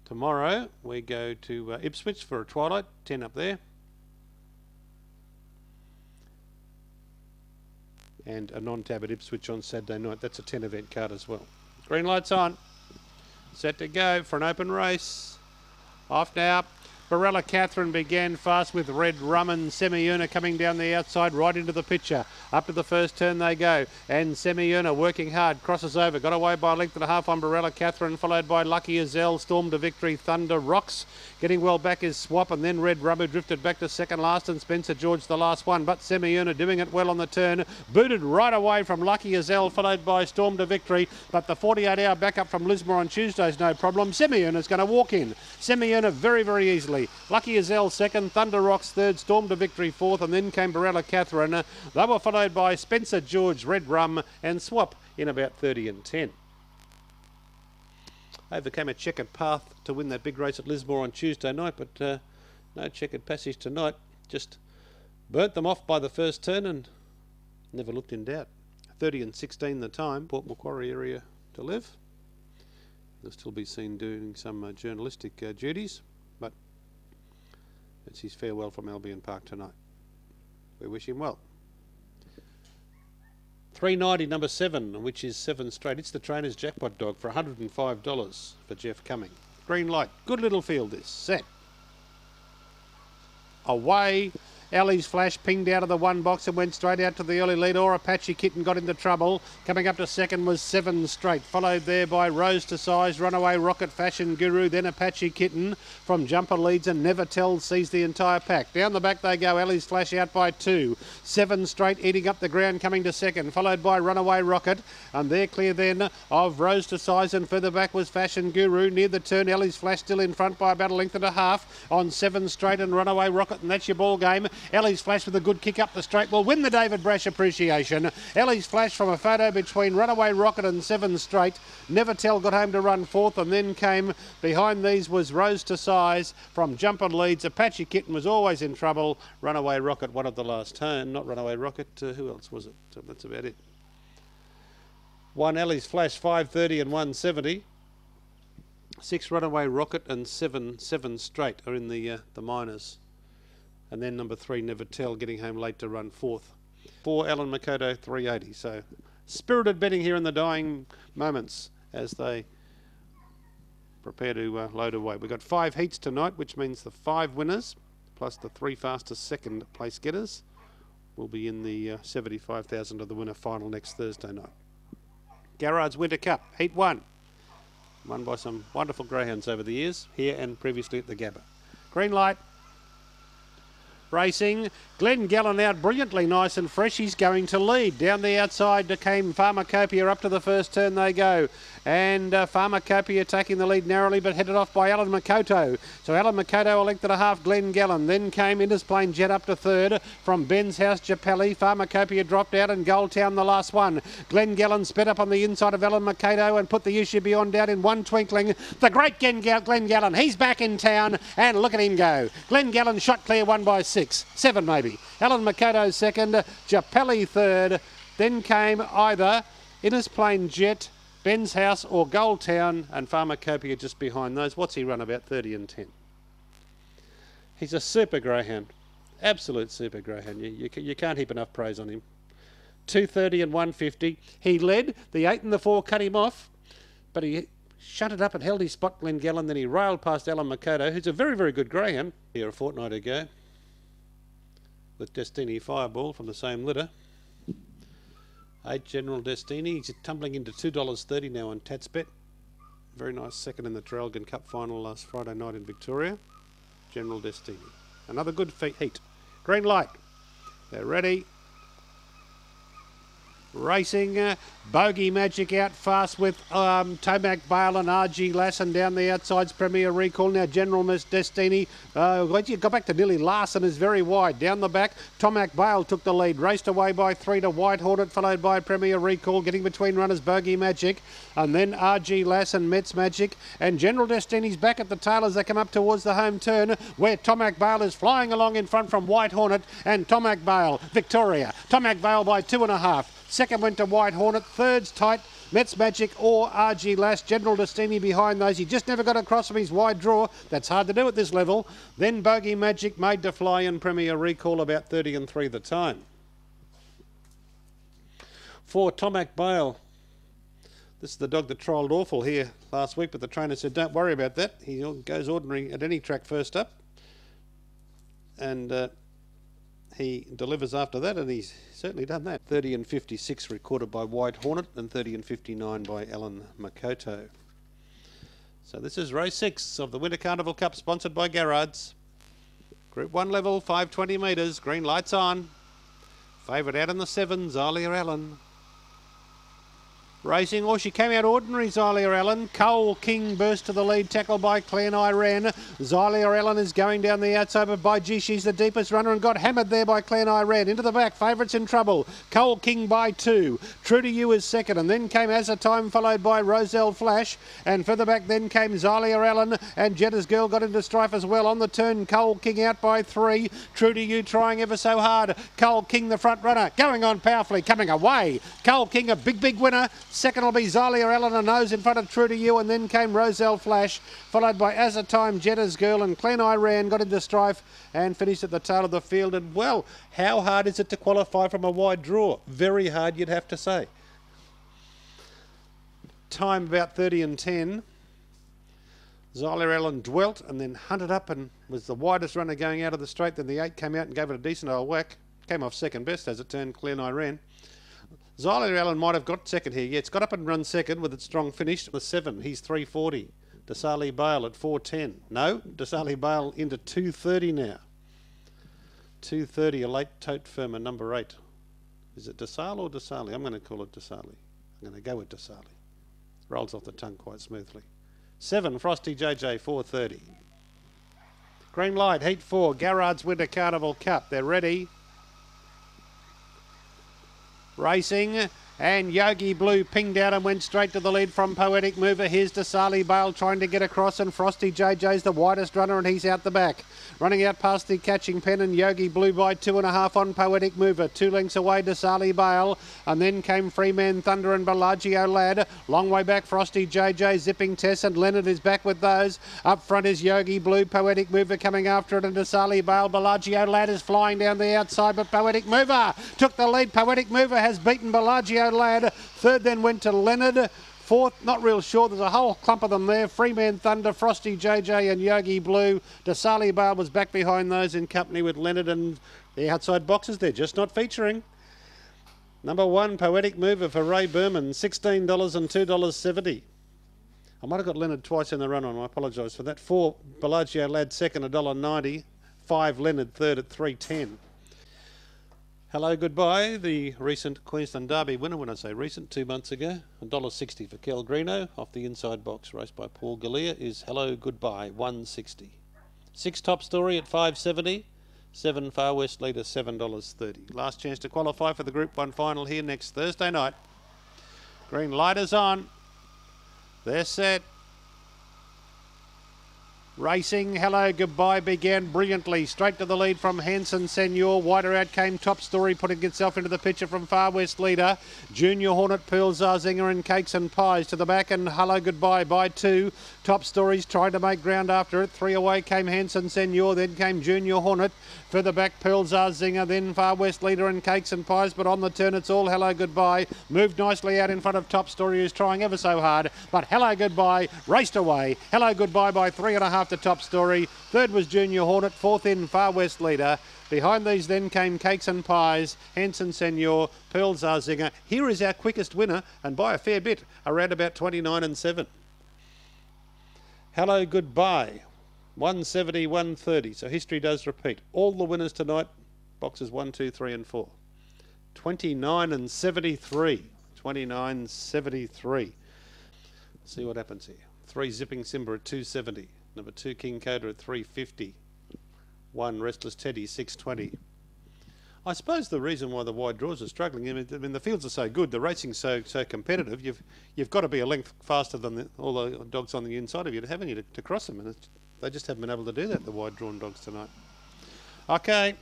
Tomorrow we go to Ipswich for a twilight, 10 up there. And a non-tab at Ipswich on Saturday night. That's a 10 event card as well. Green light's on. Set to go for an open race. Off now. Barella Catherine began fast with Red Rum and Semiurna coming down the outside right into the picture. Up to the first turn they go. And Semiurna working hard, crosses over. Got away by a length and a half on Barella Catherine, followed by Lucky Azelle. Storm to victory, Thunder Rocks. Getting well back is Swap, and then Red Rum, who drifted back to second last, and Spencer George the last one. But Semiurna doing it well on the turn. Booted right away from Lucky Azelle, followed by Storm to victory. But the 48-hour backup from Lismore on Tuesday's no problem. Semiurna's going to walk in. Semiurna very, very easily. Lucky Azelle second, Thunder Rocks third, Storm to victory fourth, and then came Barella Catherine. They were followed by Spencer George, Red Rum and Swap in about 30 and 10. Overcame a checkered path to win that big race at Lismore on Tuesday night, but no checkered passage tonight. Just burnt them off by the first turn and never looked in doubt. 30 and 16 the time. Port Macquarie area to live. He'll still be seen doing some journalistic duties, but it's his farewell from Albion Park tonight. We wish him well. 390 number 7, which is 7 straight. It's the trainer's jackpot dog for $105 for Jeff Cumming. Green light. Good little field this. Set. Away. Ellie's Flash pinged out of the one box and went straight out to the early lead. Or Apache Kitten got into trouble. Coming up to second was 7 straight. Followed there by Rose to Size, Runaway Rocket, Fashion Guru, then Apache Kitten. From Jumper leads and Never Tell sees the entire pack. Down the back they go. Ellie's Flash out by 2. 7 straight eating up the ground coming to second. Followed by Runaway Rocket. And they're clear then of Rose to Size, and further back was Fashion Guru. Near the turn, Ellie's Flash still in front by about a length and a half on 7 straight and Runaway Rocket, and that's your ball game. Ellie's Flash with a good kick up the straight will win the David Brash Appreciation. Ellie's Flash from a photo between Runaway Rocket and 7 straight. Never Tell got home to run fourth, and then came behind these was Rose to Size from Jumper leads. Apache Kitten was always in trouble. Runaway Rocket won at the last turn. Not Runaway Rocket, who else was it? So that's about it. 1 Ellie's Flash 530 and 170. 6 Runaway Rocket and 7 straight are in the minors. And then number 3, Never Tell, getting home late to run fourth. 4, Alan Makoto, 380. So spirited betting here in the dying moments as they prepare to load away. We've got 5 heats tonight, which means the 5 winners plus the 3 fastest second place getters will be in the 75,000 of the winner final next Thursday night. Garrard's Winter Cup, Heat 1. Won by some wonderful greyhounds over the years, here and previously at the Gabba. Green light. Racing, Glenn Gallen out brilliantly nice and fresh. He's going to lead. Down the outside came Pharmacopoeia. Up to the first turn they go. And Pharmacopoeia taking the lead narrowly, but headed off by Alan Makoto. So Alan Makoto a length and a half, Glenn Gallen. Then came Innes Plain Jet up to third. From Ben's House, Japelli. Pharmacopoeia dropped out, and Goldtown the last one. Glenn Gallen sped up on the inside of Alan Makoto and put the issue beyond doubt in one twinkling. The great Glenn Gallen, he's back in town, and look at him go. Glenn Gallen shot clear, 1 by 6. 7 maybe. Alan Makoto second, Japelli third. Then came either Innes Plain Jet, Ben's House or Goldtown, and Pharmacopoeia just behind those. What's he run? About 30 and 10. He's a super greyhound. Absolute super greyhound. You can't heap enough praise on him. 230 and 150. He led. The 8 and the 4 cut him off, but he shunted up and held his spot, Glenn Gallen. Then he railed past Alan Makoto, who's a very, very good greyhound. Here a fortnight ago with Destiny Fireball from the same litter. 8 General Destiny. He's tumbling into $2.30 now on Tatsbet. Very nice second in the Traralgon Cup final last Friday night in Victoria. General Destiny. Another good heat. Green light. They're ready. Racing, Bogey Magic out fast with Tomac Bale and RG Lassen down the outsides. Premier Recall now. General Destiny. You got back to nearly Larson is very wide. Down the back, Tomac Bale took the lead. Raced away by 3 to White Hornet, followed by Premier Recall. Getting between runners, Bogey Magic, and then RG Lassen, Mets Magic, and General Destiny's back at the tail as they come up towards the home turn, where Tomac Bale is flying along in front from White Hornet and Tomac Bale. Victoria. Tomac Bale by 2.5. Second went to White Hornet. Third's tight Met's Magic or RG Lass. General Destiny behind those. He just never got across from his wide draw. That's hard to do at this level. Then Bogey Magic, Made to Fly and Premier Recall about 30 and 3 the time. 4 Tomac Bale. This is the dog that trialled awful here last week, but the trainer said don't worry about that. He goes ordinary at any track first up. And he delivers after that, and he's certainly done that. 30 and 56 recorded by White Hornet and 30 and 59 by Alan Makoto. So this is race 6 of the Winter Carnival Cup, sponsored by Garrard's. Group 1 level, 520 metres, green lights on. Favourite out in the 7, Zylia Allen. Racing, she came out ordinary, Zylia Allen. Cole King burst to the lead, tackled by Clan Iran. Zylia Allen is going down the outside, but by G, she's the deepest runner and got hammered there by Clan Iran. Into the back, favourites in trouble. Cole King by 2. True to You is second, and then came As a Time, followed by Roselle Flash. And further back then came Zylia Allen, and Jetta's Girl got into strife as well. On the turn, Cole King out by 3. True to You trying ever so hard. Cole King, the front runner, going on powerfully, coming away. Cole King, a big winner. Second will be Zylia Allen, a nose in front of True to You, and then came Roselle Flash, followed by As a Time, Jetta's Girl, and Clan Iran got into strife and finished at the tail of the field. And well, how hard is it to qualify from a wide draw? Very hard, you'd have to say. Time about 30 and 10. Zylia Allen dwelt and then hunted up and was the widest runner going out of the straight. Then the 8 came out and gave it a decent old whack. Came off second best as it turned, Clan Iran. Zylia Allen might have got second here. Yeah, it's got up and run second with its strong finish. The 7, he's 340. Desali Bale at 410. No, Desali Bale into 230 now. 230, a late tote firmer, number 8. Is it Desali or Desali? I'm going to call it Desali. I'm going to go with Desali. Rolls off the tongue quite smoothly. 7, Frosty JJ, 430. Green light, heat 4, Garrard's Winter Carnival Cup. They're ready. Racing, and Yogi Blue pinged out and went straight to the lead from Poetic Mover. Here's Desali Bale trying to get across, and Frosty JJ's the widest runner, and he's out the back. Running out past the Catching Pen, and Yogi Blue by 2.5 on Poetic Mover. 2 lengths away, Desali Bale, and then came Freeman Thunder and Bellagio Lad. Long way back, Frosty JJ, Zipping Tess, and Leonard is back with those. Up front is Yogi Blue, Poetic Mover coming after it, and Desali Bale. Bellagio Lad is flying down the outside, but Poetic Mover took the lead. Poetic Mover has beaten Bellagio Lad. Third then went to Leonard. Fourth, not real sure. There's a whole clump of them there. Freeman Thunder, Frosty JJ and Yogi Blue. Desali Bale was back behind those in company with Leonard, and the outside boxes, they're just not featuring. Number 1, Poetic Mover for Ray Berman, $16 and $2.70. I might have got Leonard twice in the run on. I apologise for that. 4, Bellagio Lad second, $1.90. 5, Leonard third at $3.10. Hello, Goodbye, the recent Queensland Derby winner. When I say recent, 2 months ago, $1.60 for Kel Greeno. Off the inside box, raced by Paul Galea, is Hello, Goodbye, $1.60. 6, Top Story at $5.70. 7, Far West Leader, $7.30. Last chance to qualify for the Group 1 final here next Thursday night. Green light is on. They're set. Racing, Hello, Goodbye began brilliantly. Straight to the lead from Hanson Senor. Wider out came Top Story, putting itself into the picture from Far West Leader. Junior Hornet, Pearl Zarzinger and Cakes and Pies to the back, and Hello, Goodbye by 2. Top Stories trying to make ground after it. 3 away came Hanson Senor, then came Junior Hornet. Further back, Pearl Zarzinger, then Far West Leader and Cakes and Pies, but on the turn it's all Hello, Goodbye. Moved nicely out in front of Top Story, who's trying ever so hard, but Hello, Goodbye raced away. Hello, Goodbye by 3.5 to Top Story. Third was Junior Hornet. Fourth in Far West Leader. Behind these then came Cakes and Pies, Hanson Senor, Pearl Zarzinger. Here is our quickest winner, and by a fair bit, around about 29 and 7. Hello, Goodbye, 170, 130. So history does repeat. All the winners tonight, boxes 1, 2, 3 and 4. 29 and 73. 29, 73. See what happens here. 3, Zipping Simba at 270. Number 2, King Coda at 350. 1, Restless Teddy, 620. I suppose the reason why the wide draws are struggling, I mean the fields are so good, the racing's so competitive, you've got to be a length faster than all the dogs on the inside of you, haven't you, to cross them, and they just haven't been able to do that, the wide drawn dogs tonight. Okay,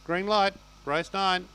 green light, race 9.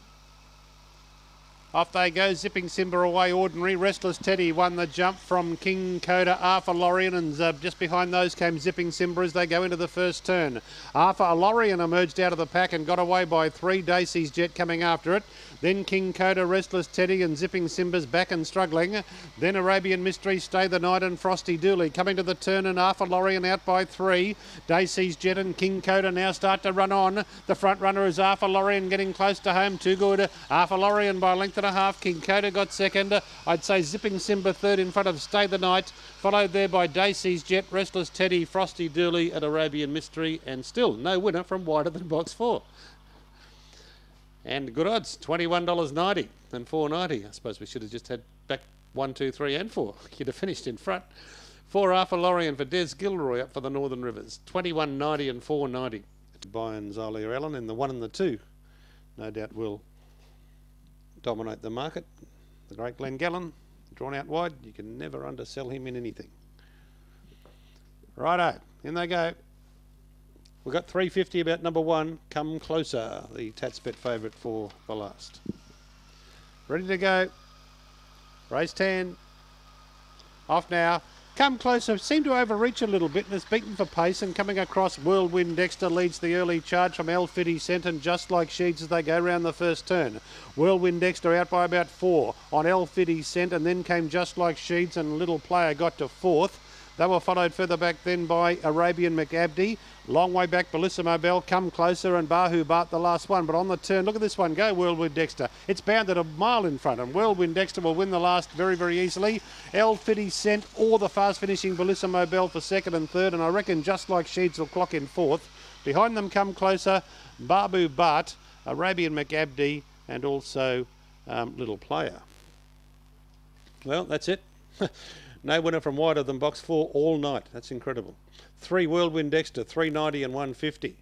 Off they go, Zipping Simba away ordinary. Restless Teddy won the jump from King Coda, Arthur Lorien, and just behind those came Zipping Simba as they go into the first turn. Arthur Lorien emerged out of the pack and got away by 3. Dacey's Jet coming after it. Then King Coda, Restless Teddy and Zipping Simba's back and struggling. Then Arabian Mystery, Stay the Night and Frosty Dooley coming to the turn, and Arthur Lorien out by 3. Dacey's Jet and King Coda now start to run on. The front runner is Arthur Lorien getting close to home. Too good. Arthur Lorien by a length and a half. King Coda got second. I'd say Zipping Simba third in front of Stay the Night. Followed there by Dacey's Jet, Restless Teddy, Frosty Dooley and Arabian Mystery. And still no winner from wider than box 4. And good odds, $21.90 and $4.90. I suppose we should have just had back 1, 2, 3 and 4. You'd have finished in front. 4 Arthur Lorien for Des Gilroy up for the Northern Rivers. $21.90 and $4.90. Bayern Zolia Allen in the 1 and the 2. No doubt will dominate the market. The great Glenn Gallen, drawn out wide. You can never undersell him in anything. Righto, in they go. We've got $3.50 about number 1, Come Closer, the Tatsbet favourite for the last. Ready to go. Race 10. Off now. Come Closer seemed to overreach a little bit and has beaten for pace, and coming across Whirlwind Dexter leads the early charge from Elfiddy Scent and Just Like Sheets as they go round the first turn. Whirlwind Dexter out by about 4 on Elfiddy Scent, and then came Just Like Sheets and Little Player got to 4th. They were followed further back then by Arabian McAbdy. Long way back, Bellissimo Bell, Come Closer, and Bahu Bart the last one. But on the turn, look at this one go, Whirlwind Dexter. It's bounded a mile in front, and Whirlwind Dexter will win the last very, very easily. Elfiddy Scent or the fast-finishing Bellissimo Bell for second and third, and I reckon Just Like Sheets will clock in 4th. Behind them, Come Closer, Babu Bart, Arabian McAbdy, and also Little Player. Well, that's it. No winner from wider than box 4 all night. That's incredible. 3 Whirlwind Dexter, $3.90 and $1.50.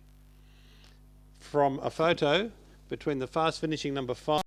From a photo between the fast finishing number 5